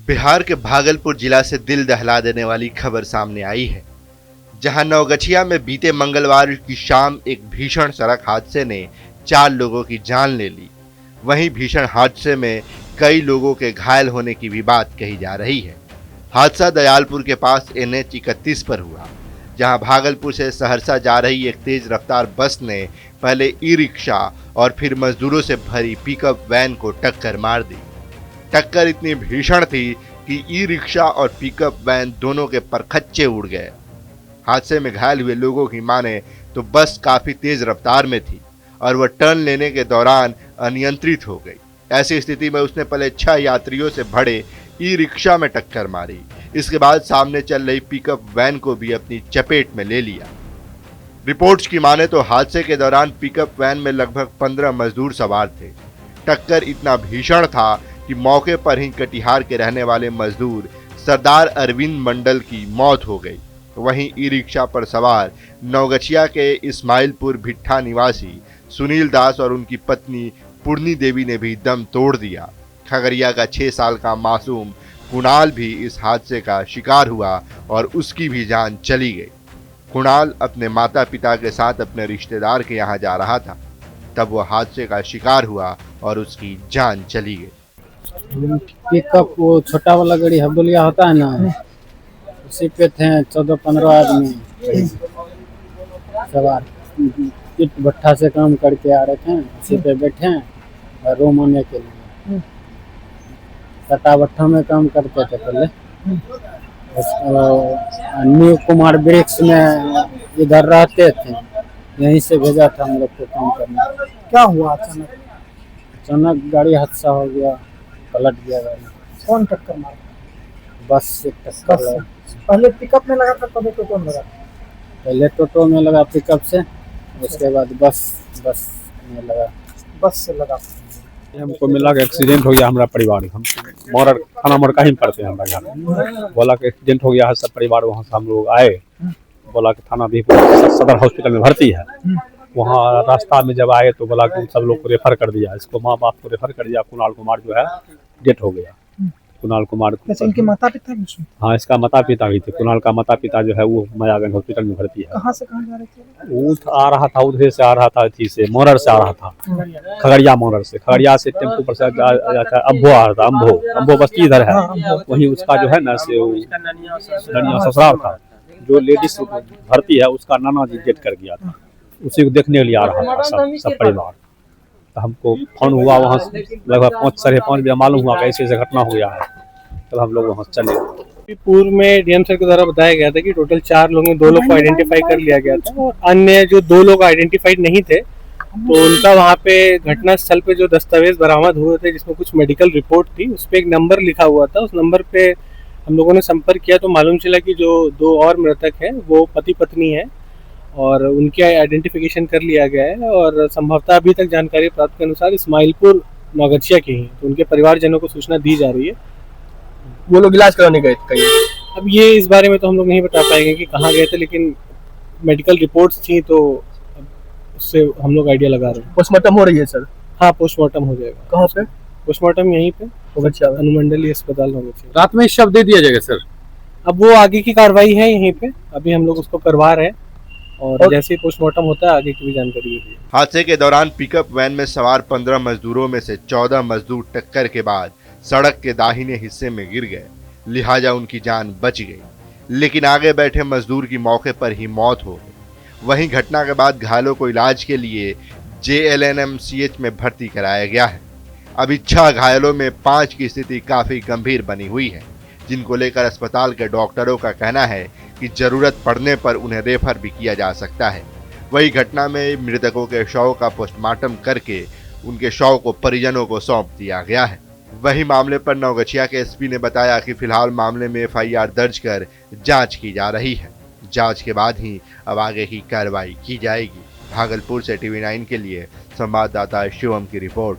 बिहार के भागलपुर जिला से दिल दहला देने वाली खबर सामने आई है, जहां नवगछिया में बीते मंगलवार की शाम एक भीषण सड़क हादसे ने 4 लोगों की जान ले ली। वहीं भीषण हादसे में कई लोगों के घायल होने की भी बात कही जा रही है। हादसा दयालपुर के पास NH 31 पर हुआ, जहां भागलपुर से सहरसा जा रही एक तेज रफ्तार बस ने पहले ई-रिक्शा और फिर मजदूरों से भरी पिकअप वैन को टक्कर मार दी। टक्कर इतनी भीषण थी कि ई-रिक्शा और पिकअप वैन दोनों के परखच्चे उड़ गए। हादसे में घायल हुए लोगों की माने तो बस काफी तेज रफ्तार में थी और वह टर्न लेने के दौरान अनियंत्रित हो गई। ऐसी स्थिति में उसने पहले 6 यात्रियों से भरे ई-रिक्शा में टक्कर मारी। इसके बाद सामने चल रही पिकअप वैन को भी अपनी चपेट में ले लिया। रिपोर्ट्स की माने तो हादसे के दौरान पिकअप वैन में लगभग 15 मजदूर सवार थे। टक्कर इतना भीषण था कि मौके पर ही कटिहार के रहने वाले मजदूर सरदार अरविंद मंडल की मौत हो गई। वहीं ई-रिक्शा पर सवार नवगछिया के इस्माइलपुर भिट्ठा निवासी सुनील दास और उनकी पत्नी पूर्णी देवी ने भी दम तोड़ दिया। खगड़िया का 6 साल का मासूम कुणाल भी इस हादसे का शिकार हुआ और उसकी भी जान चली गई। कुणाल अपने माता पिता के साथ अपने रिश्तेदार के यहाँ जा रहा था, तब वह हादसे का शिकार हुआ और उसकी जान चली गई। पिकअप वो छोटा वाला गाड़ी हब्बुलिया होता है ना, उसी पे थे 14-15 आदमी सवार। ईट भट्ठा से काम करके आ रहे थे, उसी पे बैठे और रूम आने के लिए सटा भट्ठा में काम करते थे पहले। न्यू कुमार वृक्ष में इधर रहते थे, यहीं से भेजा था हम लोग को काम करने। क्या हुआ अचानक? अचानक गाड़ी हादसा हो गया, पलट गया गाड़ी। कौन टक्कर मारा? बस से टक्कर लगा। पहले पिकअप में लगा था, कभी टोटो में लगा? पहले टोटो में लगा पिकअप से, उसके बाद बस में लगा। बस से लगा। हमको मिला कि एक्सीडेंट हो गया हमारा परिवार। हम मोरर थाना मोरका ही पड़ते हैं हमारे यहाँ। बोला कि एक्सीडेंट हो गया है, सब परिवार वहाँ से हम लोग आए। बोला कि थाना भी सदर हॉस्पिटल में भर्ती है। वहाँ रास्ता में जब आए तो बोला कि सब लोग को रेफर कर दिया, इसको माँ बाप को रेफर कर दिया। कुणाल कुमार जो है डेथ हो गया। कुणाल कुमार इनके माता पिता भी? हाँ, इसका माता पिता भी थे। कुणाल का माता पिता जो है वो मायागंज हॉस्पिटल में भर्ती है। कहाँ से कहाँ जा रहे थे? वो आ रहा था उधर से, आ रहा था थी से मोरर से आ रहा था, खगड़िया मोरर से। खगड़िया से टेम्पो पर से अम्भो आ रहा था। अम्भो बस्ती इधर है, वहीं उसका जो है ना से ननिया ससुराल था। जो लेडीज भर्ती है उसका नाना जी डेथ कर गया था, उसी को देखने के लिए आ रहा था सब परिवार। तो हमको फोन हुआ वहाँ से लगभग 5-5:30 बजे मालूम हुआ कि ऐसे घटना हो गया है। तब हम लोग वहाँ चले। पूर्व में डीएम सर के द्वारा बताया गया था कि टोटल 4 लोग में 2 लोग को आइडेंटिफाई कर लिया गया था और अन्य जो 2 लोग आइडेंटिफाइड नहीं थे तो उनका वहाँ पे घटना स्थल पे जो दस्तावेज बरामद हुए थे जिसमें कुछ मेडिकल रिपोर्ट थी, उस पर एक नंबर लिखा हुआ था। उस नंबर पे हम लोगों ने संपर्क किया तो मालूम चला कि जो 2 और मृतक हैं वो पति पत्नी है और उनकी आइडेंटिफिकेशन कर लिया गया है और संभवतः अभी तक जानकारी प्राप्त के अनुसार इस्माइलपुर नवगछिया के ही, तो उनके परिवारजनों को सूचना दी जा रही है। वो लोग इलाज कराने गए कहीं? अब ये इस बारे में तो हम लोग नहीं बता पाएंगे कि कहाँ गए थे, लेकिन मेडिकल रिपोर्ट्स थी तो उससे हम लोग आइडिया लगा रहे हैं। पोस्टमार्टम हो रही है सर? हाँ, पोस्टमार्टम हो जाएगा। कहाँ पे? पोस्टमार्टम यहीं पे अनुमंडलीय अस्पताल नवगछिया। रात में शव दे दिया जाएगा सर? अब वो आगे की कार्रवाई है यहीं पे, अभी हम लोग उसको करवा रहे हैं और जैसे ही पोस्टमार्टम होता है आगे की भी जानकारी होगी। हादसे के दौरान पिकअप वैन में सवार 15 मजदूरों में से 14 मजदूर टक्कर के बाद सड़क के दाहिने हिस्से में गिर गए, लिहाजा उनकी जान बच गई। लेकिन आगे बैठे मजदूर की मौके पर ही मौत हो गई। वहीं घटना के बाद घायलों को इलाज के लिए JLNMCH में भर्ती कराया गया है। अभी 6 घायलों में 5 की स्थिति काफी गंभीर बनी हुई है, जिनको लेकर अस्पताल के डॉक्टरों का कहना है कि जरूरत पड़ने पर उन्हें रेफर भी किया जा सकता है। वही घटना में मृतकों के शव का पोस्टमार्टम करके उनके शव को परिजनों को सौंप दिया गया है। वही मामले पर नवगछिया के SP ने बताया कि फिलहाल मामले में FIR दर्ज कर जांच की जा रही है। जांच के बाद ही अब आगे की कार्रवाई की जाएगी। भागलपुर से TV9 के लिए संवाददाता शिवम की रिपोर्ट।